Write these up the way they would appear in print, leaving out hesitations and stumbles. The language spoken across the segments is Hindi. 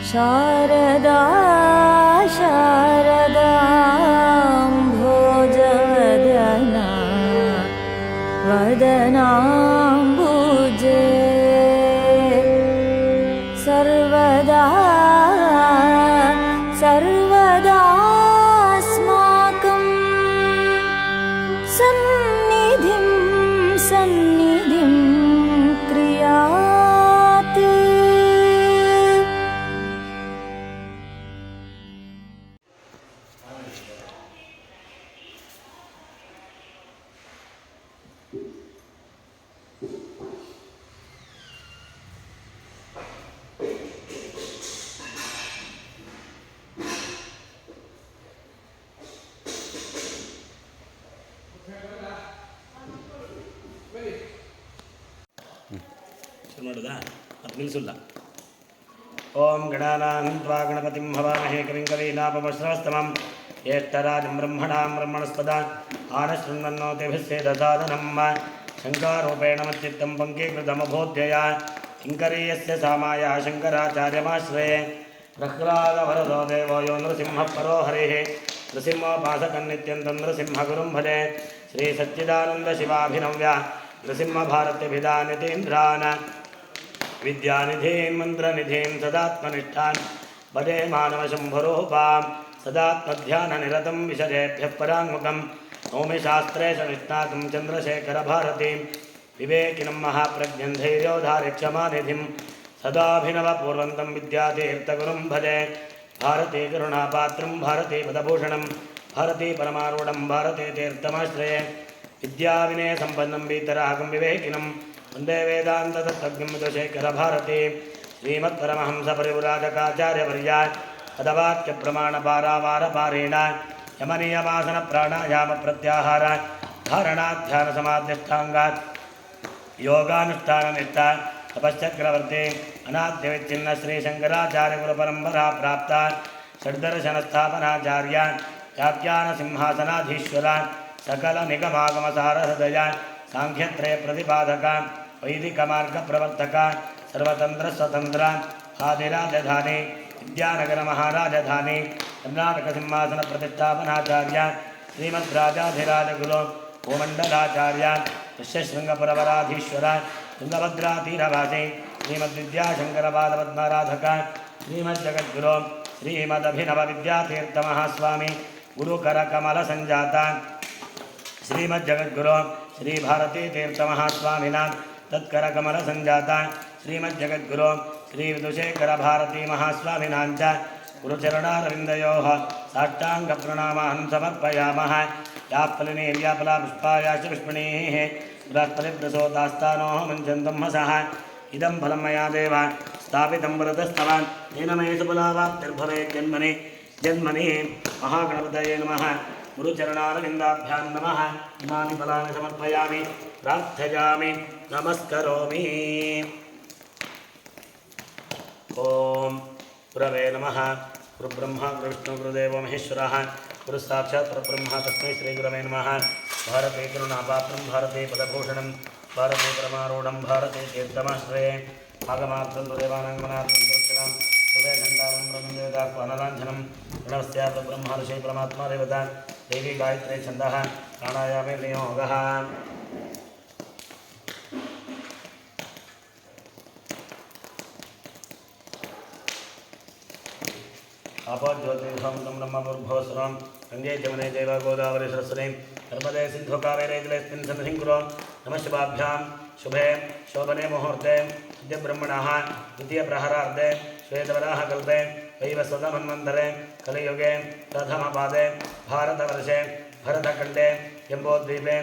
शारदा शारदाम्भोजवदना वदनाम्बुजे सर्वदा सर्वदास्माकं सन्निधिं सन्निधिं क्रियाति। ओं गणानां त्वा गणपतिं हवामहे कविं कवीनापमश्रवस्तमं ज्येष्ठराजं ब्रह्मणां ब्रह्मणस्पदा आनशृण्वन्नोतिभिस्सेदसादनं शङ्कारूपेण मच्चित्तं पङ्कीकृतमभूद्यया किङ्करीयस्य सामाया शङ्कराचार्यमाश्रये प्रह्लादवरदो देवो यो नृसिंहः परो हरिः नृसिंहोपासकन्नित्यन्तं नृसिंहगुरुं भजे श्रीसच्चिदानन्दशिवाभिनव्या नृसिंहभारत्यभिधानितीन्द्रान् विद्यानिधीन् मन्त्रनिधीन् सदात्मनिष्ठान् भजे मानवशम्भुरूपां सदात्मध्याननिरतं विशजेभ्यः पराङ्मुखं नौमि शास्त्रेषु निष्णातं चन्द्रशेखरभारतीं विवेकिनं महाप्रज्ञं धैर्योधारिक्षमानिधिं सदाभिनवपूर्वन्तं विद्यातीर्थगुरुं भजे भारती करुणापात्रं भारती पदभूषणं भारती परमारूढं भारती तीर्थमाश्रये विद्याविनयसम्पन्नं वीतरागं विवेकिनं वन्दे वेदान्ततत्त्वज्ञं मधुशेखरभारती श्रीमत्परमहंसपरिव्राजकाचार्यवर्या पदवाक्यप्रमाणपारावारपारेण यमनियमासनप्राणायामप्रत्याहार धारणाध्यानसमाधिष्ठाङ्गात् योगानुष्ठाननिष्ठा तपश्चक्रवर्ती अनाद्यविच्छिन्न श्रीशङ्कराचार्यगुरुपरम्परा प्राप्ता षड्दर्शनस्थापनाचार्य व्याख्यानसिंहासनाधीश्वर सकलनिगमागमसारहृदय सांख्यत्रय प्रतिपादक वैदिकमार्गप्रवर्तक सर्वतन्त्रस्वतन्त्र आदिराजधानी विद्यानगर महाराजधानी कर्नाटक सिंहासन प्रतिष्ठापनाचार्य श्रीमद्राजाधिराजगुरु भूमण्डलाचार्य ऋष्यशृङ्गपुरवराधीश्वर तुङ्गभद्रातीरवासी श्रीमद्विद्याशङ्करपादपद्माराधक श्रीमज्जगद्गुरु श्रीमदभिनवविद्यातीर्थमहास्वामी गुरुकरकमलसञ्जाता श्रीमज्जगद्गुरु श्री भारती तीर्थमहास्वामिनां तत्करकमलसञ्जाता श्रीमज्जगद्गुरु श्री विदुशेखर भारती महास्वामिनां च गुरुचरणारविन्दयोः साष्टाङ्गप्रणामान् समर्पयामः। याप्फलिनीर्याफलापुष्पायाश्च पुष्पिणीः बृहस्पतिप्रसोदास्तानोः मञ्चन्तं हसः इदं फलं मया देव स्थापितं पुरतस्तव येन मे सुफलावाप्तिर्भवेत् जन्मनि जन्मनि महागणपतये नमः। गुरुचरणारविन्दाभ्यां नमः। इमानि फलानि समर्पयामि प्रार्थयामि नमस्करोमि। ओं गुरवे नमः। गुरुब्रह्मा गुरुविष्णु गुरुदेवो महेश्वरः गुरुसाक्षात् परब्रह्म तस्मै श्रीगुरवे नमः। भारते करुणापात्रं भारते पदभूषणं भारते परमारूढं भारते तीर्थमाश्रये आगमार्थं देवानाङ्गमनार्थं दर्शनं सुवेघण्टानं ब्रह्मदेवताह्वानलाञ्छनं प्रणवस्यात् ब्रह्म ऋषि परमात्मा देवता देवी गायत्री छन्दः प्राणायामे नियोगः। आपाज्योतिर्भवन्तं ब्रह्मभूर्भुवस्सुरं गङ्गे जमुने चैव गोदावरी सरस्वती नर्मदे सिन्धु कावेरी जलेऽस्मिन् सन्निधिं कुरु। नमः शिवाभ्यां शुभे शोभने मुहूर्ते विद्यब्रह्मणः द्वितीयप्रहरार्धे श्वेतवराहकल्पे वैवस्वतमन्वन्तरे कलियुगे प्रथमपादे भारतवर्षे भरतखण्डे जम्बोद्वीपे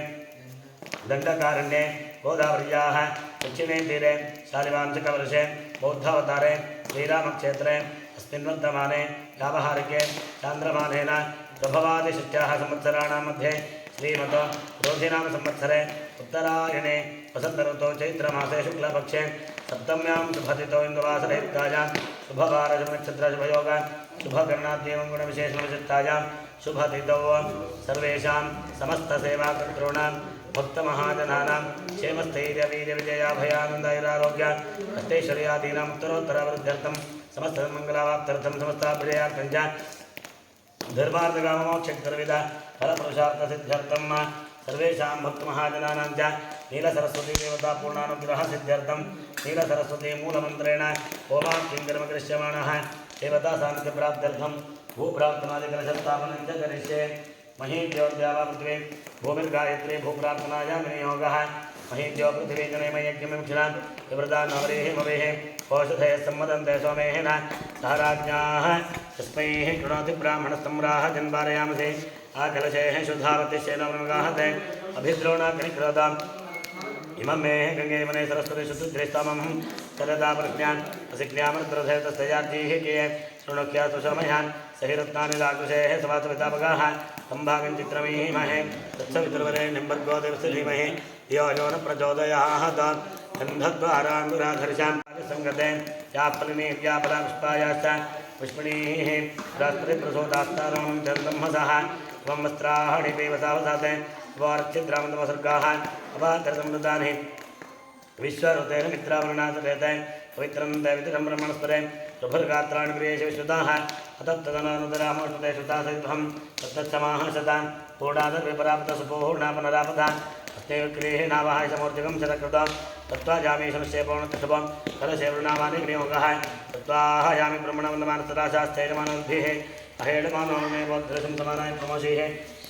दण्डकारण्ये गोदावर्याः दक्षिणे तीरे शालिवांशिकवर्षे बौद्धावतारे श्रीरामक्षेत्रे अस्मिन् वर्तमाने व्यावहारिके चान्द्रमानेन प्रभवादिषष्ट्याः संवत्सराणां मध्ये श्रीमतो रोहिणां संवत्सरे उत्तरायणे वसन्तऋतौ चैत्रमासे शुक्लपक्षे सप्तम्यां शुभतिथौ इन्दुवासरयुक्तायां शुभवारशुभनक्षत्रशुभयोग शुभकर्णाद्येवं गुणविशेषविशिष्टायां शुभतिथौ सर्वेषां समस्तसेवाकर्तॄणां भक्तमहाजनानां क्षेमस्थैर्यवीर्यविजयाभयानन्दैरारोग्य अष्टैश्वर्यादीनाम् उत्तरोत्तरवृद्ध्यर्थं समस्त मंगलावाप्त्यर्थं समस्ताभिजयार्थं च धर्मार्थकाममोक्षत्रविद फलपुरुषार्थसिद्ध्यर्थं सर्वेषां भक्तमहाजनानां च नीलसरस्वती देवता पूर्णानुग्रहसिद्ध्यर्थं नीलसरस्वती मूलमन्त्रेण होमाख्यं कर्मकरिष्यमाणः देवता सान्निध्यप्राप्त्यर्थं भूप्रार्थनादिकलशस्थापनं च करिष्ये महीद्योद्यावा पृथ्वी भूमिर्गायत्री भूप्रार्थनायां विनियोगः महीद्यो पृथ्वी जनेमयज्ञमिक्षिणां विवृता नवरेः मवेः औषधे सम्मदन्ते सोमेः न सह राज्ञाः तस्मै कृणोति ब्राह्मणस्तम्राः जन्वारयामसे आकलशेः शुद्धावतिश्चैनवृगाहते अभिद्रोणाग्निकृताम् इमं मे गंगे वने सरस्वती शुद्धुद्रेष्टामं सरदा प्रज्ञान् असिज्ञामरुद्रधे तस्तयार्जीः किये शृणुख्या सुशमयान् सहिरत्नानि लाकुशेः सवासवितापगाः सम्भागं चित्रमीमहे तत्सवितुर्वरेण्यं भर्गो देवस्य धीमहि धियो यो न प्रचोदयात् गन्धद्वारान्धुराधर्षां संगते या फलिनीर्यापला पुष्पायाश्च पुष्पिणीः रात्रिप्रसोदास्तारमं चन्द्रमसः त्वं वस्त्राणि पेवसावसाते वार्चिद्रामन्तमसर्गाः अपात्रसमृतानि विश्वऋतेन मित्रावरुणासुरेते पवित्रं दैवित्रं ब्रह्मणस्परे सुभर्गात्राणि प्रियेषु विश्रुताः अतप्तदनानुतरामोष्णुते श्रुतासहित्वं तत्तत्समाः शतां पूर्णादर्विपरापतसुपूर्णापनरापदा अस्तेक्रियेः नावाहाय समूर्तिकं शतकृतं तत्त्वाजामि शनुष्ये पौर्णतशुभं कलशेवृणामानि विनियोगः तत्त्वाहयामि ब्रह्मणवन्दमानसराशास्थैर्यमानोद्भिः अहेडमानोमे बौद्धरसं समानाय प्रमोषीः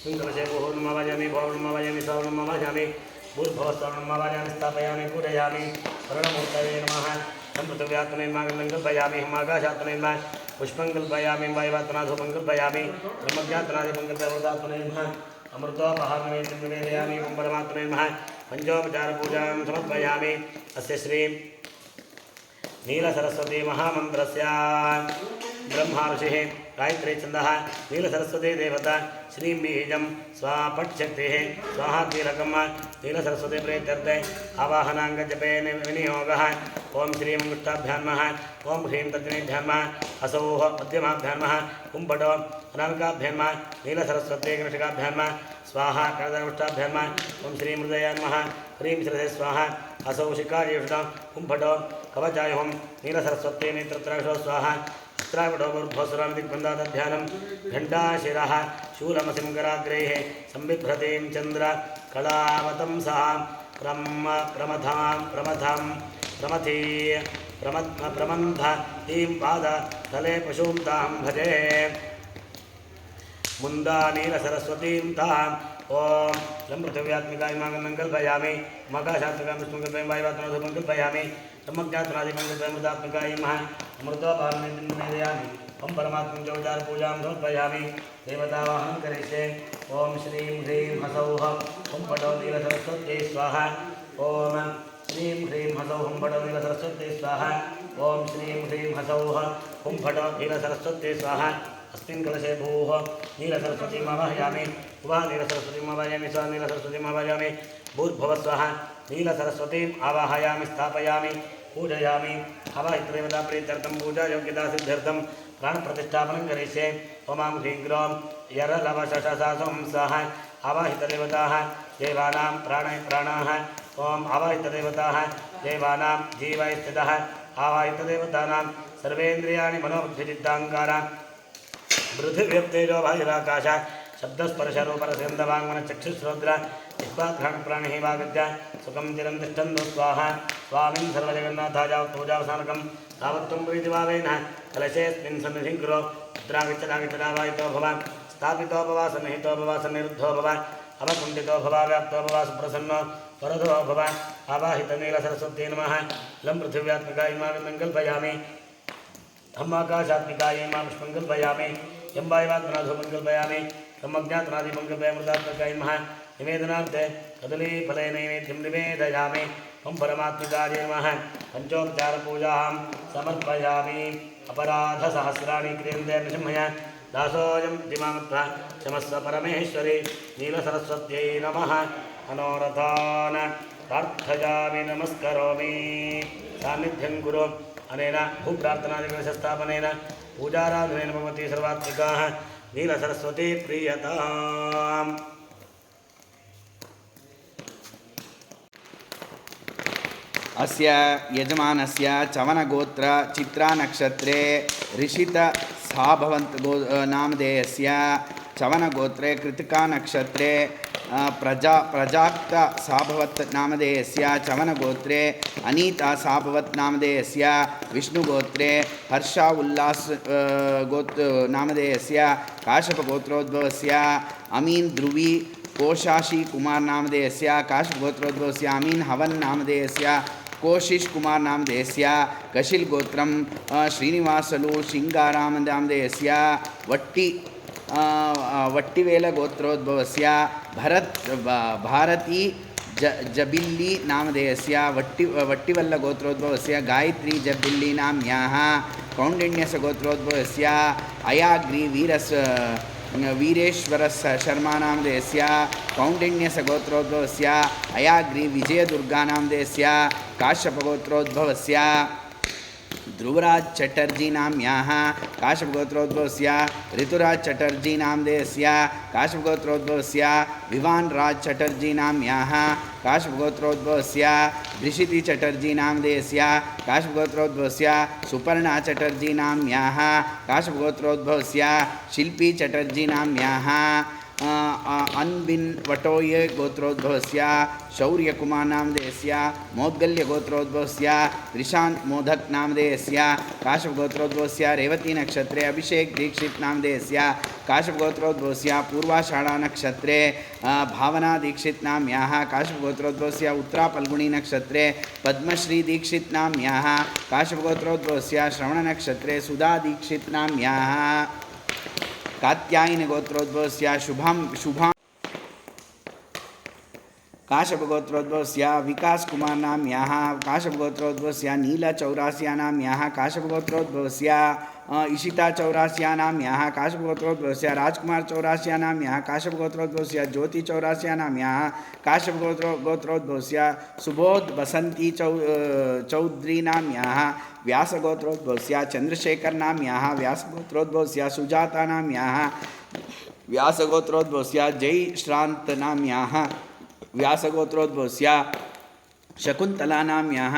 कलशे पूर्णमवाजामि पौर्णमवाजामि सौर्णमवाजामि भूर्भवस्वर्णमवाजामि स्थापयामि पूजयामि वर्णमूर्तये नमः संपृथिव्यात्मनेन्मागं कल्पयामि हिमाकाशात्मनेन्मा पुष्पं कल्पयामि वायुवात्मनाधूपं कल्पयामि ब्रह्मज्ञात्मनादिपं कल्पयामि अमृतोपहारमेतं निवेदयामि परमात्मनेन्मः पञ्चोपचारपूजां समर्पयामि अस्य श्री नीलसरस्वती महामन्त्रस्य ब्रह्मा ऋषिः गायत्री छन्दः नीलसरस्वती देवता श्रीं बीजं स्वापट्शक्तिः स्वाहाकीलकं नीलसरस्वती प्रीत्यर्थे आवाहनाङ्गजपेन विनियोगः ओं श्रीं गुष्टाभ्यां नमः ओं ह्रीं तर्जनीभ्यां नमः असौः मध्यमाभ्यां नमः कुम्भटो अनामिकाभ्यां नमः नीलसरस्वती गणशिकाभ्यां नमः स्वाहा करदगुष्टाभ्यां नमः ओं श्रीं हृदयाय नमः ह्रीं श्रद्धे स्वाहा असौ शिकार्युष्टं कुम्भटो कवचाय हों नीलसरस्वती नेत्रत्राक्षो स्वाहा त्रावडोर्भोसुरां दिग्बन्धादध्यानं घण्टाशिरः शूलमसिंकराग्रैः संबिभ्रतीं चन्द्र कलावतंसः प्रमथीं पादतले पशूं तां भजे मुन्दा नीलसरस्वतीं ताम् ओं लं पृथिव्यात्मिकाय मागं कल्पयामि मकाशात्मिकां विष्णुं कल्पयामि वायुवात्मनाधूपं कल्पयामि ब्रह्मज्ञात्मनादिपं कल्पयामि मृतात्मिकाय अमृतोपहारमेतं निवेदयामि ओं परमात्मं चौचारपूजां समर्पयामि देवतावाहनं करिष्ये ओं श्रीं ह्रीं हसौः हुं पटो नीलसरस्वत्यै स्वाहा ओं श्रीं ह्रीं हसौः हुं पटो नीलसरस्वत्यै स्वाहा ओं श्रीं ह्रीं हसौः हुं पटो नीलसरस्वत्यै स्वाहा अस्मिन् कलशे भूः नीलसरस्वतीम् आवाहयामि उवा नीलसरस्वतीम् आवाहयामि स्वा नीलसरस्वतीम् आवाहयामि भूर्भुवस्वः नीलसरस्वतीम् आवाहयामि स्थापयामि पूजयामि आवाहितदेवता प्रीत्यर्थं पूजायोग्यतासिद्ध्यर्थं प्राणप्रतिष्ठापनं करिष्ये ओमां ह्रीं ग्रौं यरलवशशसांसः आवाहितदेवताः देवानां प्राणाः ओम् आवाहितदेवताः देवानां जीवै स्थितः आवाहितदेवतानां सर्वेन्द्रियाणि मनोबुद्धिचित्ताङ्कारा पृथिव्यप्तेजो वायुराकाश शब्दस्पर्शरूपरसगन्धवाङ्मनचक्षुश्रोत्र जिह्वाघ्राणप्राणिः वागद्य सुखं चिरं तिष्ठन्तु स्वाहा स्वामिन् सर्वजगन्नाथाय पूजावसानकं तावत्त्वं प्रीतिभावेन कलशेऽस्मिन् सन्निधिं कुरु तत्रागच्छनागच्छनावाहितो भव स्थापितो भव सन्निहितो भव सन्निरुद्धो भव अवकुण्ठितो भव व्याप्तो भव सुप्रसन्नो वरदो भव आवाहितनीलसरस्वत्यै नमः लं पृथिव्यात्मिकाय मागं कल्पयामि आकाशात्मिकाय मा पुष्पं कल्पयामि यं वायुवात्मनाधूपं कल्पयामि ब्रह्मज्ञात्मनादिपं कल्पयामि मृतात्मकाय नमः निवेदनार्थे कदलीफले नैवेद्यं निवेदयामि ओं परमात्मिकाय नमः पञ्चोपचारपूजां समर्पयामि अपराधसहस्राणि क्रियन्ते नृसिंहया दासोऽयं प्रतिमामत्वा क्षमस्व परमेश्वरी नीलसरस्वत्यै नमः मनोरथान् प्रार्थयामि नमस्करोमि सान्निध्यं कुरु अनेन भूप्रार्थनादिकलशस्थापनेन पूजाराधनेन भगवती सर्वात्मिकाः नीलसरस्वती प्रीयताम् अस्य यजमानस्य चवनगोत्र चित्रानक्षत्रे ऋषितसाभवन्त नामधेयस्य चवनगोत्रे कृतिकानक्षत्रे प्रजाक्तसाभवत् नामधेयस्य चवनगोत्रे अनीतासाभवत् नामधेयस्य विष्णुगोत्रे हर्षा उल्लास नामधेयस्य काश्यपगोत्रोद्भवस्य अमीन् ध्रुवी कोशाशी कुमार नामधेयस्य काश्यपगोत्रोद्भवस्य अमीन् हवन् नामधेयस्य कोशिश कुमार नामधेयस्य कशिल गोत्रम श्रीनिवासलु शिंगाराम नामधेयस्य वट्टिवेल गोत्रोद्भवस्य भारती जबिल्ली नामधेयस्य वट्टिवल्ल गोत्रोद्भवस्य गायत्री जबिल्ली नाम्याः कौंडिन्यस गोत्रोद्भवस्य अयाग्री वीरेश्वर शर्मा नामधेयस्य कौंडिन्यस गोत्रोद्भवस्य अयाग्री विजयदुर्गा नामधेयस्य काश्यपगोत्रोद्भवस्य ध्रुवराज चटर्जी नाम्याः काश्यपगोत्रोद्भवस्य ऋतुराज चटर्जी नामधेयस्य काश्यपगोत्रोद्भवस्य विवान राज चटर्जी नाम्याः काश्यपगोत्रोद्भवस्य धृषिति चटर्जी नामधेयस्य काश्यपगोत्रोद्भवस्य सुपर्णा चटर्जी नाम्याः काश्यपगोत्रोद्भवस्य शिल्पी चटर्जी नाम्याः अनबिन वटोये गोत्रोद्भवस्य शौर्यकुमार नामधेयस्य मौद्गल्य गोत्रोद्भवस्य त्रिशांत मोदक नामधेयस्य काश्यपगोत्रोद्भवस्य रेवती नक्षत्रे अभिषेक दीक्षित नामधेयस्य काश्यपगोत्रोद्भवस्य पूर्वाषाढ़ा नक्षत्रे भावना दीक्षित नाम्याः काश्यपगोत्रोद्भवस्य उत्तरा फल्गुनी नक्षत्रे पद्मश्री दीक्षित नाम्याः काश्यपगोत्रोद्भवस्य श्रवण नक्षत्रे सुधा दीक्षित नाम्याः कात्यायन गोत्रोद्भवस्य शुभा काश्यपगोत्रोद्भवस्य विकास कुमार नाम्याः काश्यपगोत्रोद्भवस्य नीला चौरास्या नाम्याः काश्यपगोत्रोद्भवस्य इशिता चौरास्या नाम्याः काश्यपगोत्रोद्भवस्य राजकुमार चौरास्या नाम्याः काश्यपगोत्रोद्भवस्य ज्योति चौरास्या नाम्याः काश्यपगोत्रोद्भवस्य सुबोध बसंती चौधरी नाम्याः व्यासगोत्रोद्भवस्य चंद्रशेखर नाम्याः व्यासगोत्रोद्भवस्य सुजाता नाम्याः व्यासगोत्रोद्भवस्य जय श्रांत नाम्याः व्यासगोत्रोद्भवस्य शकुंतला नाम्याः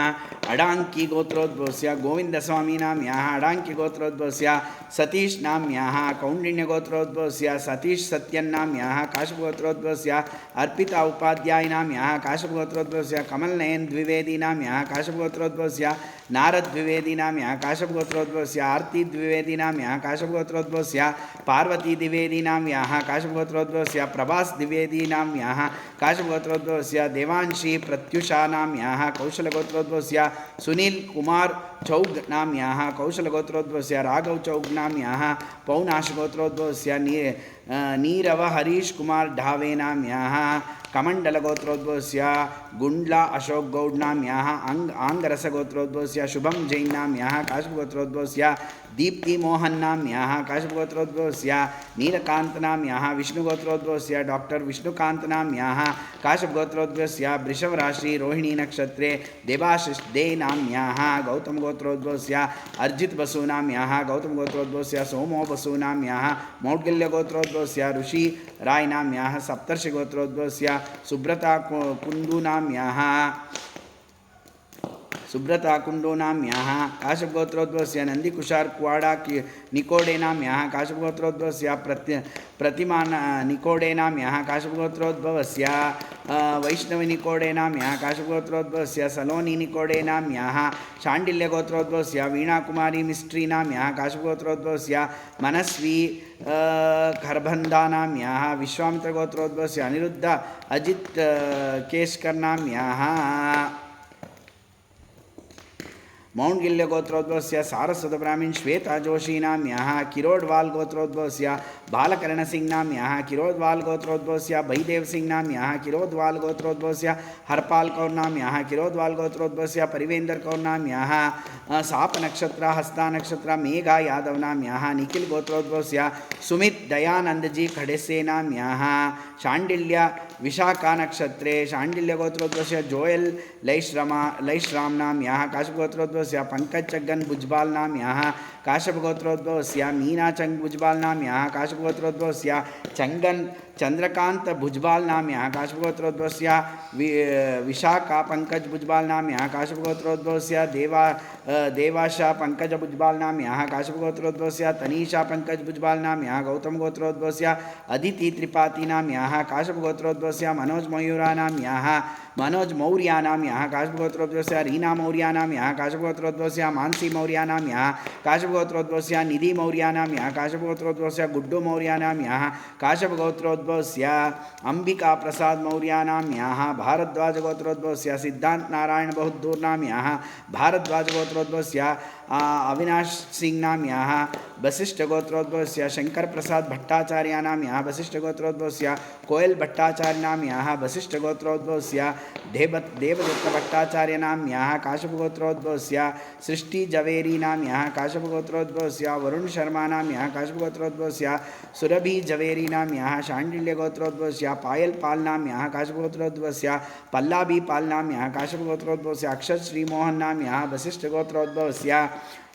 अडांकी गोत्रोद्भवस्य गोविंदस्वामी नाम्याः अडांकी गोत्रोद्भवस्य सतीश नाम्याः कौंडिन्य गोत्रोद्भवस्य सतीश सत्यन नाम्याः काश्यपगोत्रोद्भवस्य अर्पिता उपाध्याय नाम्याः काश्यपगोत्रोद्भवस्य कमल नयन द्विवेदी नाम्याः काश्यपगोत्रोद्भवस्य नारद द्विवेदी नाम्याः काश्यपगोत्रोद्भवस्य आरती द्विवेदी नाम्याः काश्यपगोत्रोद्भवस्य पार्वती द्विवेदी नाम्याः काश्यपगोत्रोद्भवस्य प्रभास द्विवेदी नाम्याः काश्यपगोत्रोद्भवस्य देवांशी प्रत्युषा नाम्याः कौशलगोत्रोद्भवस्य सुनील कुमार चौग नाम्याः कौशलगोत्रोद्भवस्य राघव चौग नाम्याः पौनाशगोत्रोद्भवस्य नीरव हरीश कुमार ढावे नाम्याः कमंडलगोत्रोद्भवस्य गुंडला अशोक गौड नाम्याः आंगरसगोत्रोद्भवस्य शुभम जैन नाम्याः काश्यपगोत्रोद्भवस्य दीप्ति मोहन नाम्याः काश्यपगोत्रोद्भवस्य नीलकांत नाम्याः विष्णुगोत्रोद्भवस्य डॉक्टर विष्णुकांत नाम्याः काश्यपगोत्रोद्भवस्य वृषभ राशि रोहिणी नक्षत्रे देवाशिष दे नाम्याः गौतम गोत्रोद्भवस्य अर्जित बसु नाम्याः गौतम गोत्रोद्भवस्य सोमो बसु नाम्याः मौद्गल्य गोत्रोद्भवस्य ऋषि राय नाम्याः सप्तर्षि गोत्रोद्भवस्य सुब्रता कुंदू नाम्याः सुब्रता कुंडो नाम्याः काश्यपगोत्रोद्भवस्य नंदीकुशार कुवाड़ा निकोडे नाम्याः काश्यपगोत्रोद्भवस्य प्रतिमा निकोडे नाम्याः काश्यपगोत्रोद्भवस्य वैष्णवी निकोडे नाम्याः काश्यपगोत्रोद्भवस्य सलोनी निकोडे नाम्याः शाण्डिल्यगोत्रोद्भवस्य वीणाकुमारी मिस्ट्री नाम्याः काश्यपगोत्रोद्भवस्य मनस्वी खरबंदा नाम्याः विश्वामित्रगोत्रोद्भवस्य अनिरुद्ध अजित केशकर नाम्याः मौंडगिल्य गोत्रोद्भवस्य सारस्वत ब्राह्मीण श्वेता जोशी नाम्याः किरोडवाल गोत्रोद्भवस्य बालकर्ण सिंह नाम्याः किरोडवाल गोत्रोद्भवस्य भैदेव सिंह नाम्याः किरोडवाल गोत्रोद्भवस्य हरपाल कौर नाम्याः किरोडवाल गोत्रोद्भवस्य परिवेंद्र कौर नाम्याः साप नक्षत्र हस्ता नक्षत्र मेघा यादव नाम्याः निखिल गोत्रोद्भवस्य सुमित दयानंद जी खड़ेसे नाम्याः शाण्डिल्य विशाखा नक्षत्रे शाण्डिल्य गोत्रोद्भवस्य जोयल लैश्राम नाम्याः काश्यपगोत्रोद्भवस्य गोत्रोद्भवस्य पंकज चग्गन भुजबाल नाम्याः काश्यप गोत्रोद्भवस्य मीना चंग भुजबाल नाम्याः काश्यप गोत्रोद्भवस्य चंगन चंद्रकांत भुजबाल नाम्याः काश्यप गोत्रोद्भवस्य विशाखा पंकज भुजबाल नाम्याः काश्यप गोत्रोद्भवस्य देवाशा पंकज भुजबाल नाम्याः काश्यप गोत्रोद्भवस्य तनीषा पंकज भुजबाल नाम्याः गौतम गोत्रोद्भवस्य अदिति त्रिपाठी नाम्याः काश्यप गोत्रोद्भवस्य मनोज मयूरा नाम्याः मनोज मौर्या नाम्याः काश्यप गोत्रोद्भवस्य रीना मौर्या नाम्याः काश्यप गोत्रोद्भवस्य मानसी मौर्या नाम्याः काश्यप गोत्रोद्भवस्य निधि मौर्या नाम्याः काश्यप गोत्रोद्भवस्य गुड्डू मौर्या नाम्याः काश्यप गोत्रोद्भवस्य अंबिका प्रसाद मौर्या नाम्याः भारद्वाज गोत्रोद्भवस्य सिद्धांत नारायण बहादुर नाम्याः भारद्वाज गोत्रोद्भवस्य अविनाश सिंह नाम्याः वशिष्ठ गोत्रोद्भवस्य शंकर प्रसाद भट्टाचार्य नाम्याः वशिष्ठ गोत्रोद्भवस्य कोयल भट्टाचार्य नाम्याः वशिष्ठ गोत्रोद्भवस्य देवदत्त भट्टाचार्य नाम्याः काश्यप गोत्रोद्भवस्य सृष्टि जवेरी नाम्याः काश्यप गोत्रोद्भवस्य वरुण शर्मा नाम्याः काश्यप गोत्रोद्भवस्य सुरभि जवेरी नाम्याः शाण्डिल्य गोत्रोद्भवस्य पायल पाल नाम्याः काश्यप गोत्रोद्भवस्य पल्लाभी पाल नाम्याः काश्यप गोत्रोद्भवस्य अक्षर श्रीमोहन नाम्याः वशिष्ठ गोत्रोद्भवस्य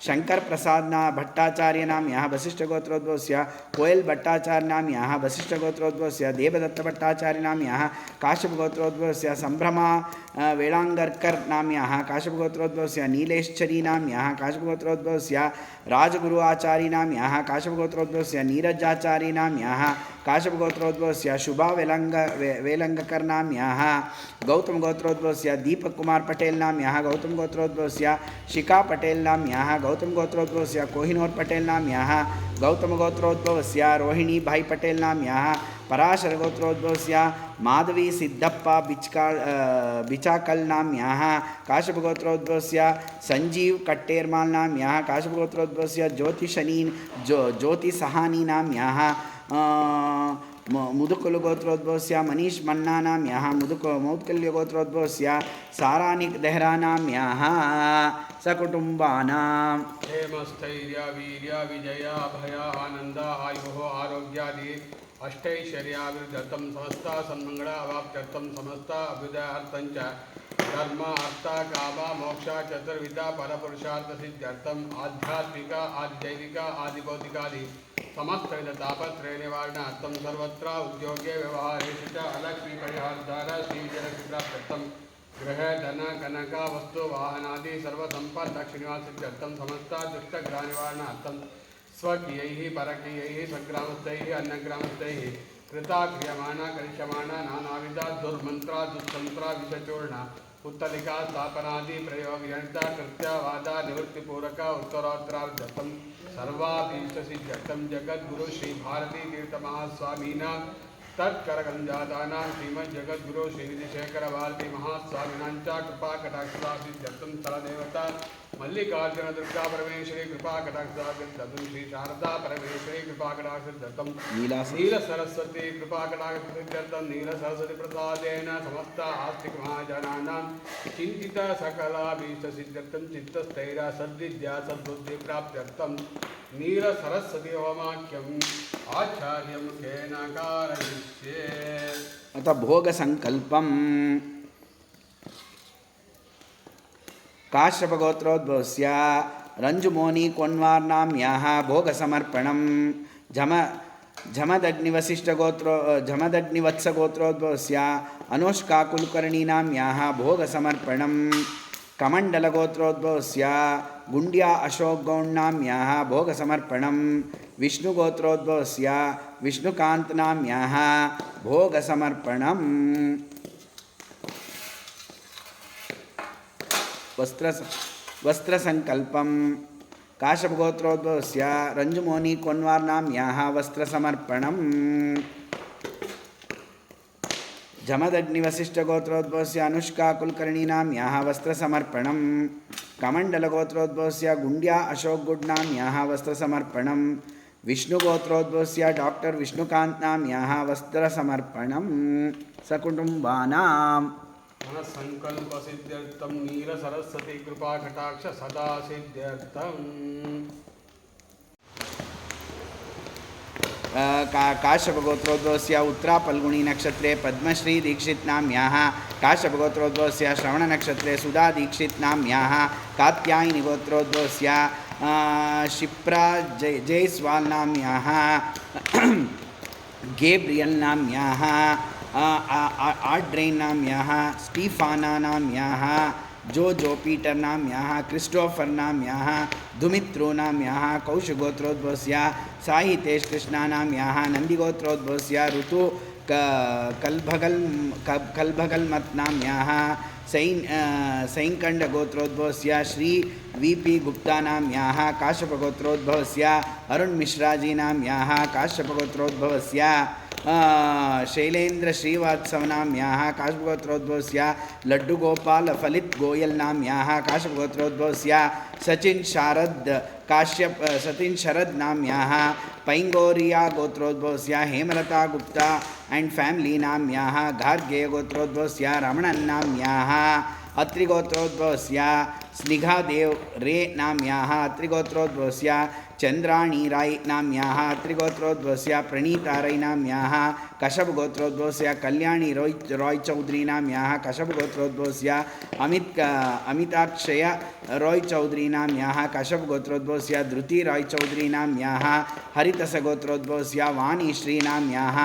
शंकर प्रसाद भट्टाचार्य नाम्याः वशिष्ठ गोत्रोद्भवस्य कोयल भट्टाचार्य नाम्याः वशिष्ठ गोत्रोद्भवस्य देवदत्त भट्टाचार्य नाम्याः काश्यप गोत्रोद्भवस्य संभ्रमा वेलांगरकर नाम्याः काश्यप गोत्रोद्भवस्य नीलेश्वरी नाम्याः काश्यप गोत्रोद्भवस्य राजगुरु आचार्य नाम्याः काश्यप गोत्रोद्भवस्य नीरजाचार्य नाम्याः काश्यप गोत्रोद्भवस्य शुभा वेलंगकर नाम्याः गौतम गोत्रोद्भवस्य दीपक कुमार पटेल नाम्याः गौतम गोत्रोद्भवस्य शिखा पटेल नाम्याः गौतम गोत्रोद्भवस्य कोहिनूर पटेल नाम्याः गौतम गोत्रोद्भवस्य रोहिणी भाई पटेल नाम्याः पराशर गोत्रोद्भवस्य माधवी सिद्धप्पा बिचाकल नाम्याः काश्यप गोत्रोद्भवस्य संजीव कट्टेरमाल नाम्याः काश्यप गोत्रोद्भवस्य ज्योति सहानी नाम्याः मुदुकुल गोत्रोद्भवस्य मनीष मन्ना नाम्याः मौत्कल्य गोत्रोद्भवस्य सारानिक देहरा नाम्याः सकुटुम्बानां हेमस्थैर्य वीर्य विजया भया आनंद आयुः आरोग्यादि अष्टैश्वर्याभिवृद्धर्थं समस्ता सन्मंगला अवाप्त्यर्थं समस्ता अभ्युदयार्थं च धर्म अर्थ काम मोक्ष चतुर्विधा परपुरुषार्थ सिद्ध्यर्थम आध्यात्मिक आध्यात्मिक आदिभौतिकादि समस्त तापत्रय निवारणार्थम सर्वत्र उद्योगे व्यवहारेषु च अलक्ष्मी परिहारद्वारा श्रीजलक्ष्मी प्राप्त्यर्थम गृह धन कनक वस्तु वाहनादि सर्वसंपद लक्ष्मीनिवास सिद्ध्यर्थम समस्त दुष्टग्रह निवारणार्थम स्वकीयैः परकीयैः सग्रामस्थैः अन्नग्रामस्थैः कृता क्रियमाणा करिष्यमाणा नानाविधा दुर्मंत्रा दुस्तंत्रा विषचूर्ण उत्तलिका स्थापनादि प्रयोग यंत्र कृत्यवादा निवृत्तिपूर्वक उत्तरोत्तरार्धम सर्वाभीष्टसिद्ध्यर्थम जगद्गुरु श्री भारती तीर्थ महास्वामीना तत्करगंजातानां श्रीमद् जगद्गुरु श्रीनिधिशेखर भारती महास्वामिनां च कृपा कटाक्षासिद्ध्यर्थम स्थलदेवता मल्लिकार्जुन दुर्गा परमेश्वरी कृपा कटाक्षासिद्ध्यर्थम श्री शारदा परमेश्वरी कृपा कटाक्षासिद्ध्यर्थम नील सरस्वती कृपा कटाक्षासिद्ध्यर्थम नील सरस्वती प्रसादेन समस्त आस्तिक महाजनानां चिंतित सकलाभीष्टसिद्ध्यर्थम चित्तस्थैर्य सद्विद्या सद्बुद्धि प्राप्त्यर्थम नील सरस्वती होमाख्यम आचार्य मुखेन कारयिष्ये। अथ भोग संकल्पम काश्यप गोत्रोद्भवस्य रंजुमोनी कोन्वार नाम्याः भोग समर्पणम झमदग्निवत्स गोत्रोद्भवस्य अनुष्का कुलकर्णी नाम्याः भोग समर्पणम कमंडल गोत्रोद्भवस्य गुंडिया अशोक गौड़ नाम्याः भोग समर्पणम विष्णु गोत्रोद्भवस्य विष्णुकांत नाम्याः भोग समर्पणम वस्त्र संकल्पम काश्यप गोत्रोद्भवस्य रंजुमोनी कोन्वार नाम्याः वस्त्र समर्पणम झमदग्निवशिष्ठ गोत्रोद्भवस्य अनुष्का कुलकर्णी नाम्याः वस्त्र समर्पणम कमंडल गोत्रोद्भवस्य गुंडिया अशोक गुड नाम्याः वस्त्र समर्पणम विष्णु गोत्रोद्भवस्य डॉक्टर विष्णुकांत नाम्याः वस्त्र समर्पणम सकुटुंबानां मनस्संकल्प सिद्ध्यर्थम नील सरस्वती कृपा कटाक्ष सदा सिद्ध्यर्थम। काश्यपगोत्रोद्भवस्य उत्तराफल्गुणी नक्षत्रे पद्मश्री दीक्षित नाम्याः काश्यपगोत्रोद्भवस्य श्रवणनक्षत्रे सुधा दीक्षित नाम्याः कात्यायनी गोत्रोद्भवस्य शिप्रा जयस्वाल नाम्याः गेब्रियल नाम्याः आड्रेन नाम्याः स्टीफाना नाम्याः जो पीटर नाम्याः क्रिस्टोफर नाम्याः दुमित्रो नाम्याः कौशगोत्रोद्भवस्य साहितेश कृष्णा नाम्याः नंदिगोत्रोद्भवस्य ऋतु कल्भगल्मत् नाम्याः सैंकण्डगोत्रोद्भवस्य श्री वीपी गुप्ता नाम्याः काश्यपगोत्रोद्भवस्य अरुण मिश्राजी नाम्याः काश्यपगोत्रोद्भवस्य शैलेन्द्र श्रीवात्सव नाम्याः काश्यपगोत्रोद्भवस्य लड्डुगोपाल फलित गोयल नाम्याः काश्यपगोत्रोद्भवस्य सचिन शरद नाम्याः पैंगोरिया गोत्रोद्भवस्य हेमलता गुप्ता एंड फैमिली नाम्याः गार्गेय गोत्रोद्भवस्य रमणन नाम्याः अत्रिगोत्रोद्भवस्य स्निग्धादेव रे नाम्याः अत्रिगोत्रोद्भवस्य चंद्राणी राय नाम्याः अत्रिगोत्रोद्भवस्य प्रणीता राय नाम्याः कश्यपगोत्रोद्भवस्य कल्याणी रॉय चौधरी नाम्याः कश्यपगोत्रोद्भवस्य अमिताक्षय रॉय चौधरी नाम्याः कश्यपगोत्रोद्भवस्य धृति रॉय चौधरी नाम्याः हरितसगोत्रोद्भवस्य वाणी श्री नाम्याः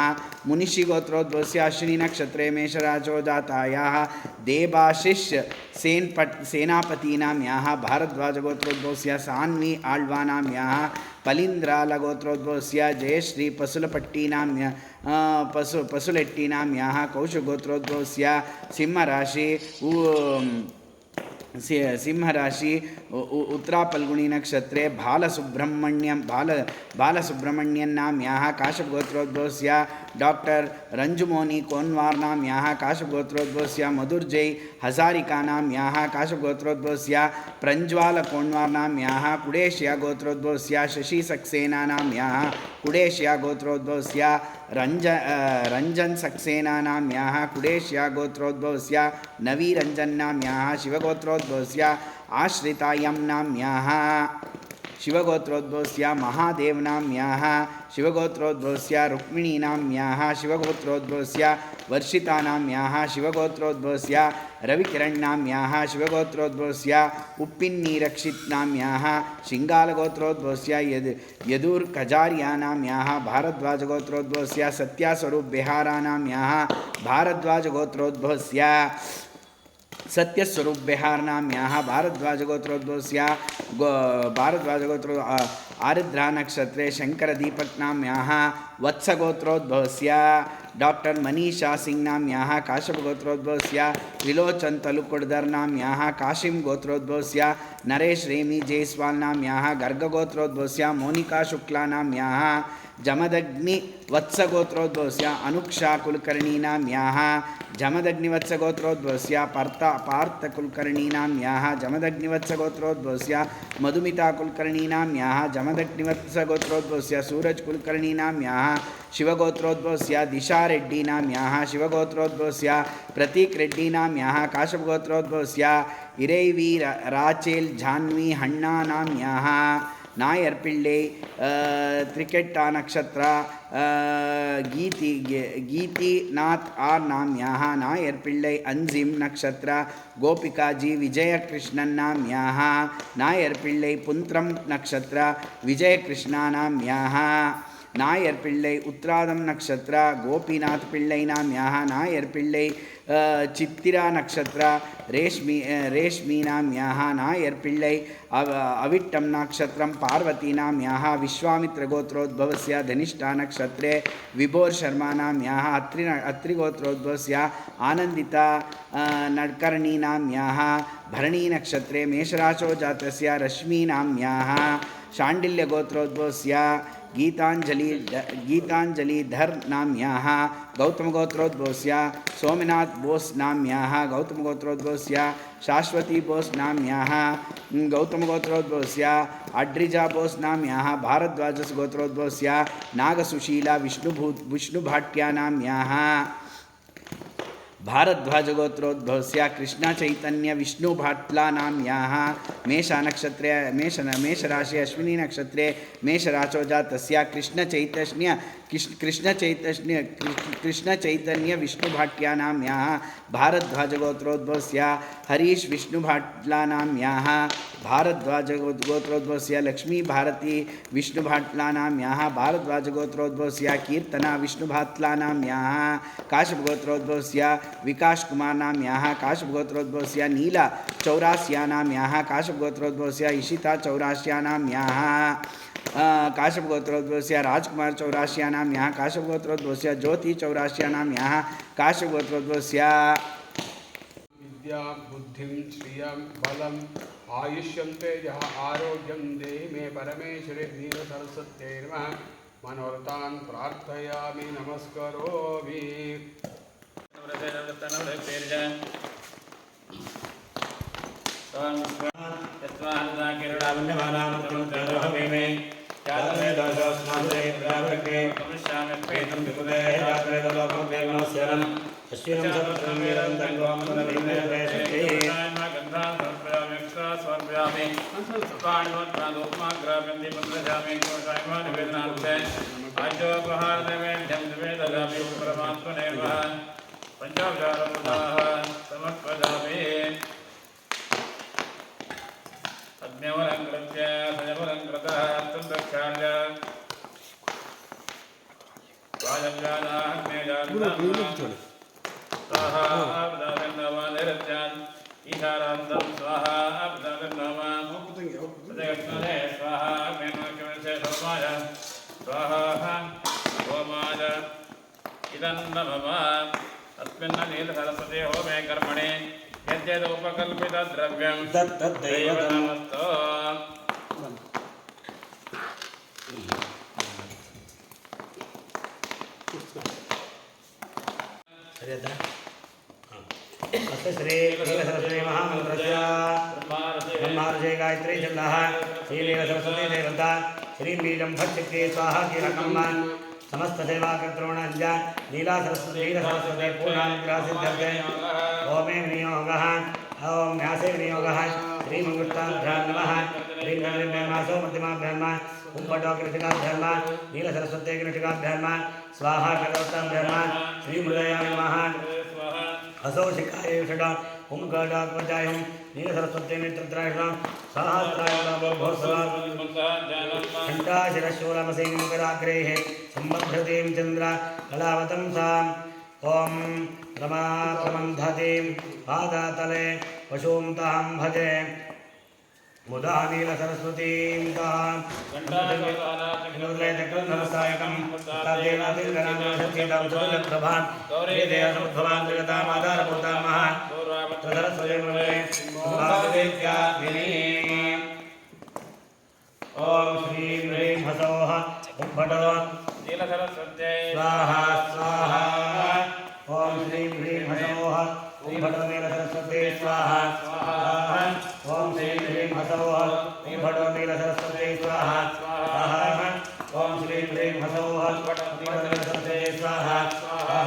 मुनिषि गोत्रोद्भवस्य अश्विनी नक्षत्रे मेषराजो जातायाः देवाशिष सेनापति नाम्याः भारद्वाज गोत्रोद्भवस्य सान्वी आಳ್वा नाम्याः पलिंद्राल गोत्रोद्भवस्य जयश्री पसुलपट्टी नाम्या पसुलेट्टी नाम्याः कौशगोत्रोद्भवस्य सिंहराशि उत्तराफल्गुणी नक्षत्रे बालसुब्रह्मण्यन नाम्याः काश्यपगोत्रोद्भवस्य डॉक्टर रंजुमोनी कोन्वार नाम्याः काश्यपगोत्रोद्भवस्य मधुर्जय हजारिका नाम्याः काश्यपगोत्रोद्भवस्य प्रज्वाल कोन्वार नाम्याः कुडेशिया गोत्रोद्भवस्य शशि सक्सेना नाम्याः कुडेशिया गोत्रोद्भवस्य रंजन सक्सेना नाम्याः कुडेशिया गोत्रोद्भवस्य नवी रंजन नाम्याः शिवगोत्रोद्भवस्य आश्रिता यम नाम्याः शिवगोत्रोद्भवस्य महादेव नाम्याः शिवगोत्रोद्भवस्य रुक्मिणी नाम्याः शिवगोत्रोद्भवस्य वर्षिता नाम्याः शिवगोत्रोद्भवस्य रविकिरण नाम्याः शिवगोत्रोद्भवस्य उप्पिन्नी रक्षित नाम्याः शिंगालगोत्रोद्भवस्य यदूर कजारिया नाम्याः भारद्वाज गोत्रोद्भवस्य सत्यास्वरूप बिहारा नाम्याः भारद्वाज गोत्रोद्भवस्य सत्यस्वरूप बिहार नाम्याः भारद्वाज गोत्रोद्भवस्य भारद्वाज गोत्रो आर्द्रा नक्षत्रे शंकर दीपक नाम्याः वत्स गोत्रोद्भवस्य डॉक्टर मनीषा सिंह नाम्याः काश्यप गोत्रोद्भवस्य त्रिलोचन तलुकुडदर नाम्याः काशिम गोत्रोद्भवस्य नरेश रेमी जयस्वाल नाम्याः गर्ग गोत्रोद्भवस्य मोनिका शुक्ला नाम्याः जमदग्नि वत्स गोत्रोद्भवस्य अनुक्षा कुलकर्णी नाम्याः जमदग्निवत्स गोत्रोद्भवस्य पार्थ कुलकर्णी नाम्याः जमदग्निवत्स गोत्रोद्भवस्य मधुमिता कुलकर्णी नाम्याः जमदग्निवत्स गोत्रोद्भवस्य सूरज कुलकर्णी नाम्याः शिवगोत्रोद्भवस्य दिशा रेड्डी नाम्याः शिवगोत्रोद्भवस्य प्रतीक रेड्डी नाम्याः काश्यप गोत्रोद्भवस्य इरैवी राचेल झान्वी हण्णा नाम्याः नायर पिल्ले त्रिकेट्टा नक्षत्र गीति नाथ आर नाम्याः नायर पिल्ले अंजिम नक्षत्र गोपिकाजी विजय कृष्णन नाम्याः नायर पिल्ले पुंत्रम नक्षत्र विजय कृष्णा नाम्याः नायर पिल्ले उत्तरादम नक्षत्र गोपीनाथ पिल्लै नाम्याः नायर पिल्ले चित्तिरा नक्षत्र रेश्मी नाम्याः नायर पिल्लै अविट्टम नक्षत्रं पार्वती नाम्याः विश्वामित्र गोत्रोद्भवस्य धनिष्ठा नक्षत्रे विभोर शर्मा नाम्याः अत्रि गोत्रोद्भवस्य आनंदिता नडकर्णी नाम्याः भरणी नक्षत्रे मेषराशो जातस्य रश्मि नाम्याः शाण्डिल्य गोत्रोद्भवस्य गीतांजलि धर नाम्याः गौतम गोत्रोद्भवस्य सोमनाथ बोस नाम्याः गौतम गोत्रोद्भवस्य शाश्वती बोस नाम्याः गौतम गोत्रोद्भवस्य अड्रिजा बोस नाम्याः भारद्वाज गोत्रोद्भवस्य नागसुशीला विष्णुभाट्या नाम्याः भारद्वाज गोत्रोद्भवस्य कृष्ण चैतन्य विष्णु भाट्लानाम्याः मेषनक्षत्रे मेषराशि अश्विनी नक्षत्रे मेषराशो जातस्य कृष्ण चैतन्य विष्णु भाट्यानाम्याः भारद्वाज गोत्रोद्भवस्य हरीश विष्णु भाट्लानाम्याः भारद्वाज गोत्रोद्भवस्य लक्ष्मी भारती विष्णु भाट्लानाम्याः भारद्वाज गोत्रोद्भवस्य कीर्तना विष्णु भाट्लानाम्याः काश्यप गोत्रोद्भवस्य विकास कुमार नाम्याः काश्यप गोत्रोद्भवस्य नीला चौरास्यानाम्याः काश्यप गोत्रोद्भवस्य इशिता चौरास्यानाम्याः काश्यप गोत्रोद्भवस्य राजकुमार चौरास्यानाम्याः काश्यप गोत्रोद्भवस्य ज्योति चौरास्यानाम्याः काश्यप गोत्रोद्भवस्य विद्या बुद्धिं श्रियं बलम आयुष्यं तेजः आरोग्यं देहि मे परमेश्वरे नीलसरस्वत्यै नमः मनोरथान् प्रार्थयामि नमस्करोमि अग्निवलङ्कृत्य सजवलङ्कृतः तद्रक्षाल्य स्वाहा आपदानवानिरत्यान् ईशारान्तं स्वाहा आपदानवान् स्वाहा मेनोकमसे सोमाय स्वाहा होमाय इदं नमः अस्मिन् नीलसरस्वती होमे कर्मणे यद्यदुपकल्पितद्रव्यं तत्तद्दैवतमस्तु अस्य श्री नीलसरस्वती महामन्त्रस्य ब्रह्मार्षे गायत्री छन्दः श्रीनीलसरस्वती देवता श्रीबीजं भट्शक्ति स्वाहा कीलकम् समस्तसेवाकर्तॄणाञ्च नीलसरस्वती पूर्णानुग्रहसिद्ध्यर्थे ओमे विनियोगः ओम न्यासे विनियोगः श्रीमङ्गुष्टाभ्यां नमः श्रीगणेशो मध्यमाभ्यां नमः कुम्भटोकृतिकाभ्यां नमः नीलसरस्वतीकृतिकाभ्यां नमः स्वाहा करोष्टाभ्यां नमः श्रीमृदयाय नमः असौशिकाय षड कुम्भकटात्मजायं नीलसरस्वती नेत्रत्रायणं सहस्रायुधशूलमसेनिकराग्रेः सम्बद्धतीं चन्द्र कलावतं साम् ॐ रमा प्रमन्धतीं पादातले पशुं तां भजे मुदा नीलसरस्वतीं तां चक्रधरसायकं तादेवादिर्गणाशक्तिदां सुरजप्रभां गौरीदेवसमुद्भवां जगतामाधारभूतां महादेव्याग्निनीं ॐ श्रीं ह्रीं हसौः उद्भटो स्वाहा स्वाहा ॐ श्रीं ह्रीं हसौः उद्भटो नीलसरस्वती स्वाहा स्वाहा ॐ श्रीं ह्रीं हसौः उद्भटो नीलसरस्वती स्वाहा स्वाहा ॐ श्रीं ह्रीं हसौः उद्भटो नीलसरस्वती स्वाहा स्वाहा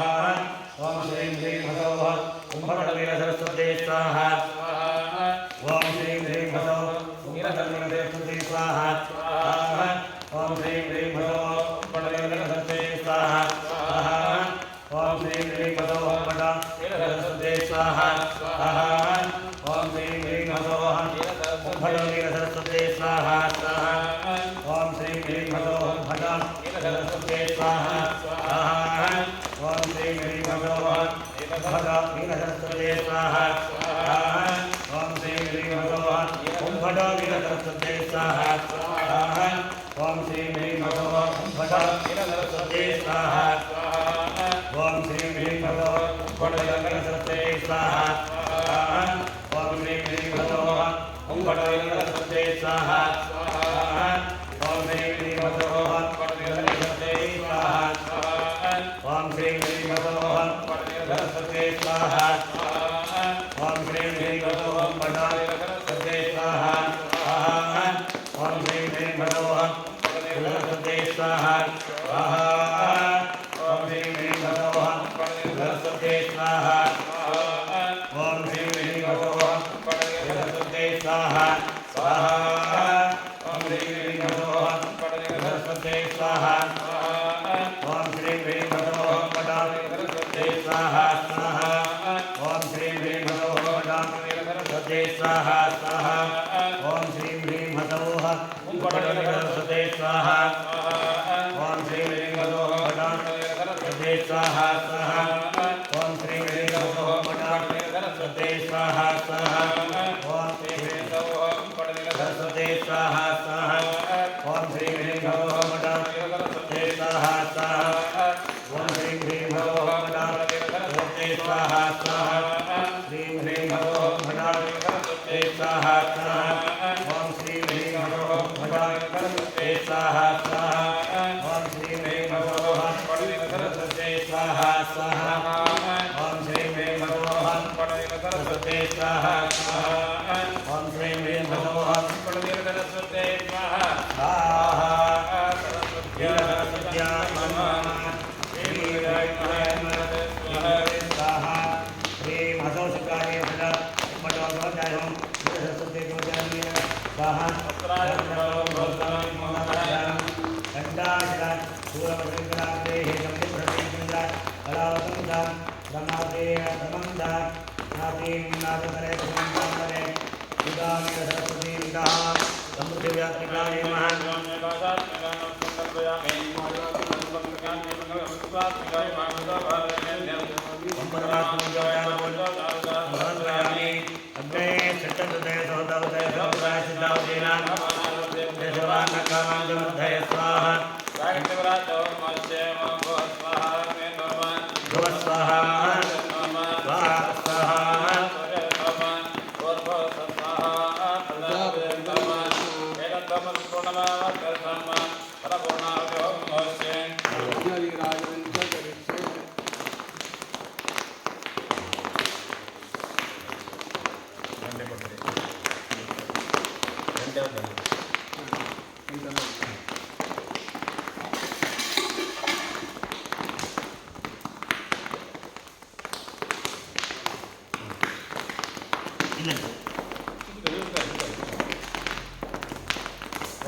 ॐ श्रीं ह्रीं हसौः उद्भटो नीलसरस्वती स्वाहा ॐ श्रीं ह्रीं हसौः उद्भटो नीलसरस्वती स्वाहा स्वाहा ॐ श्रीं ह्रीं हसौः उद्भटो नीलसरस्वती स्वाहा स्वाहा ॐ श्रीं ह्रीं हसौः उद्भटो नीलसरस्वती स्वाहा स्वाहा ॐ श्रीं ह्रीं हसौः उद्भटो नीलसरस्वती स्वाहा स्वाहा ॐ श्रीं ह्रीं हसौः उद्भटो नीलसरस्वती स्वाहा स्वाहा ॐ श्रीं ह्रीं हसौः उद्भटो नीलसरस्वती स्वाहा स्वाहा ॐ श्रीं ह्रीं हसौः उद्भटो नीलसरस्वती स्वाहा स्वाहा ॐ श्रीं ह्रीं हसौः उद्भटो नीलसरस्वती स्वाहा ॐ श्रीं ह्रीं हसौः उद्भटो नीलसरस्वती स्वाहा ॐ श्रीं ह्रीं हसौः उद्भटो नीलसरस्वती स्वाहा ॐ श्रीं ह्रीं हसौः उद्भटो नीलसरस्वती स्वाहा ॐ श्रीं ह्रीं हसौः सरस्वती स्वाहा ॐ श्रीं ह्रीं हसौः उद्भटो नीलसरस्वती स्वाहा ॐ श्रीं ह्रीं हसौः सरस्वती स्वाहा ॐ श्रीं ह्रीं हसौः सरस्वती स्वाहा स्वाहा स्वाहा ओम श्री ह्रीं नमो सरस्वती स्वाहा ओम श्री ह्रीं नमो सरस्वती स्वाहा स्वाहा ओम श्री ह्रीं नमो सरस्वती स्वाहा स्वाहा ओम श्री ह्रीं नमो सरस्वती स्वाहा ओम श्री ह्रीं नमो सरस्वती स्वाहा स्वाहा ओम श्री ह्रीं नमो सरस्वती स्वाहा स्वाहा ओम श्री ह्रीं नमो सरस्वती स्वाहा स्वाहा ओम श्री ह्रीं नमो सरस्वती स्वाहा स्वाहा ओम श्री ह्रीं नमो सरस्वती स्वाहा स्वाहा श्री ह्रीं नमो सरस्वती स्वाहा स्वाहा ओम श्री ह्रीं नमो सरस्वती स्वाहा स्वाहा ओम श्री ह्रीं नमो सरस्वती स्वाहा स्वाहा ओम श्री ह्रीं नमो सरस्वती स्वाहा स्वाहा ओम श्री ह्रीं नमो सरस्वती स्वाहा स्वाहा सरस्वत्या स्वाहा श्री मधोषकार्य मठोपध्यायं सरस्वती गोचार्य स्वाहा कंडाशा सूरवृंदाग्रे हेतुप्रतिन्द्र कलावतंदा ब्रह्मादे ब्रह्मंदा नादीं नादकरे ब्रह्मंदारे उदामे सरस्वती विदा समृद्धि व्यात्रिकाय महान अग्ने सत्तदे सोदवदे सोदवदे सिद्धावदेना देशवानकामांगमधय स्वाहा स्वाहा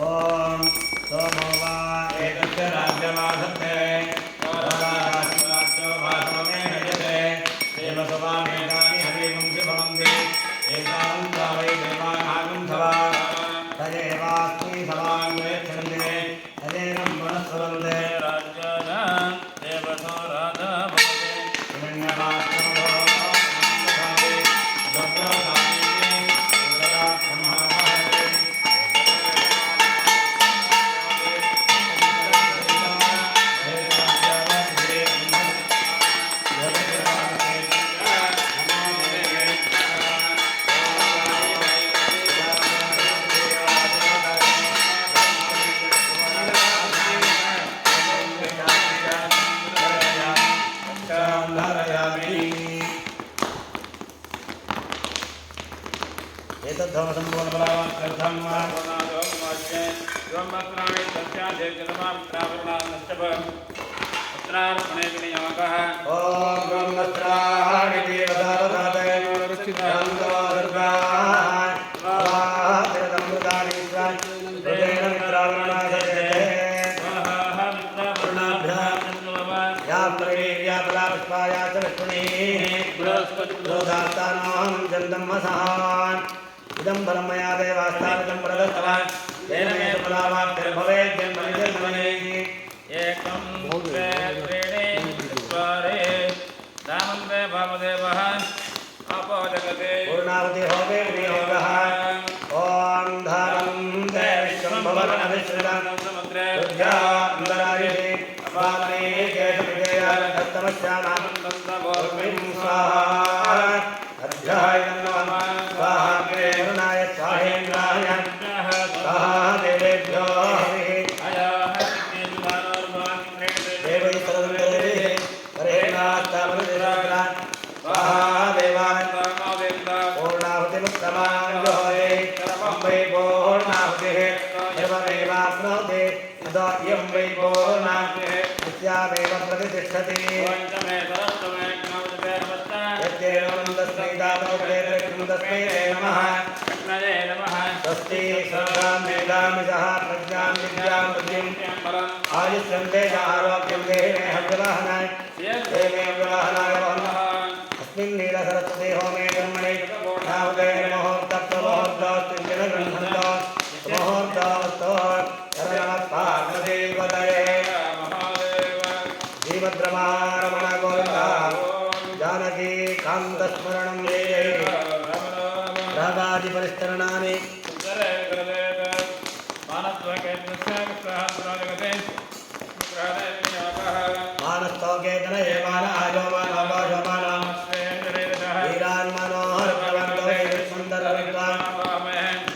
ओम सोमो वा एकस्य राज्यमाधत्ते राजो भासमे हयते देवसभामेकानि हरिवं शिवमन्ते एकां वै देवानागं सभा तदेवास्ति सभां वेक्षन्ते तदेनं मनस्वन्दे राज्याना देवतो राजा भवते हिरण्यपात्रमो इदं परमया देवास्ताविदं प्रदत्तवान् तेन मे फलावाप्तिर्भवेत् जन्मनि एकं द्वे त्रीणि चत्वारि दामन्ते भावदेवः अपो जगते पूर्णावति होमे विनियोगः ॐ धानं ते विश्वं भवनविश्रितं समुद्रे विद्यान्तरायिषि अपामने केशविजया दत्तमस्यानामन्दन्तभोर्मिं स्वाहा अध्यायं नमः स्वाहा प्रेरणाय स्वाहेन्द्राय स्वाहा देवेभ्यो देवै सर्वदेवी परेणास्तामनुदिराग्रा स्वाहा देवाय पूर्णाहुतिमुत्तमाञ्जोहे वै पूर्णाहुतिः सर्वमेवाप्नोति तदोऽयं वै पूर्णाहुतिः नित्यामेव प्रतिष्ठति यद्देवं तस्मै दातौ प्रेतृ तस्मै नमः स्वस्ति सर्वां वेदामि सह प्रज्ञां विद्यां बुद्धिं आयुष्यं तेज आरोग्यं देहि मे हव्यवाहनाय देवे विवाहनाय वहनः अस्मिन् नीलसरस्वती होमे ब्रह्मणे नामदे मुहूर्तत्वमुहूर्तोऽस्तिञ्जनगृह्णन्तो मुहूर्तोऽस्तो शरणमः पार्वतीपतये श्रीमद्रमारमण गोविन्द जानकी कान्तस्मरणं जय रागादिपरिस्तरणानि मानस्तोकेतनये मान आयो मान अपाशो मान वीरान् मनोहर प्रवन्तो सुन्दर विद्वान्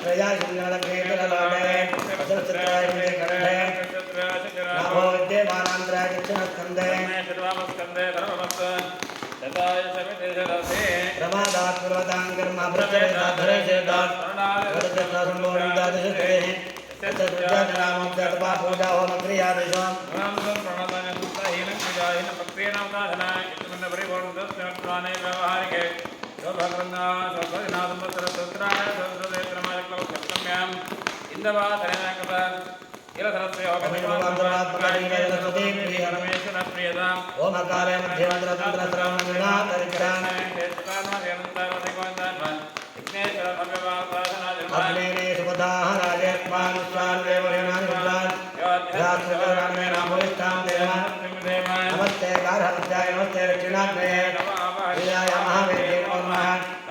प्रजा सुन्दरकेतनलोके असरचित्राय मे कण्ठे नमो विद्यमानान्तराय दक्षिणस्कन्धे प्रमादात् पूर्वतां कर्म प्रचलिताधरे चेतात् वदत्यसम्बोधितादिशतेः तत्तद्विद्याजनामोक्तपा पूजा होमक्रियादिशम् ओमकारे अग्नेने सुपदाः राजेत्वान् स्वान् देवहेनानि रुद्रान् यात्रिकराणे नामोष्टां देवान् नमस्ते गार्हविद्याय नमस्ते दक्षिणाग्नये प्रियाय महावेद्ये नमो नमः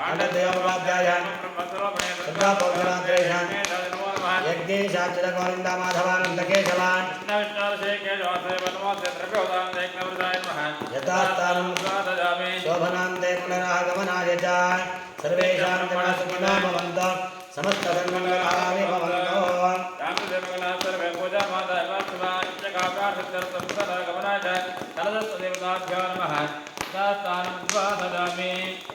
अण्डदेवोपाध्याय सदापौर्णरात्रेशान् यज्ञेशाच्युतगोविन्द माधवानन्दकेशवान् यथास्थानं शोभनान्ते पुनरागमनाय च सर्वेषां जनसुखिनो भवन्तु समस्तसन्मङ्गलानि भवन्तु सर्वे पूजामाता नमः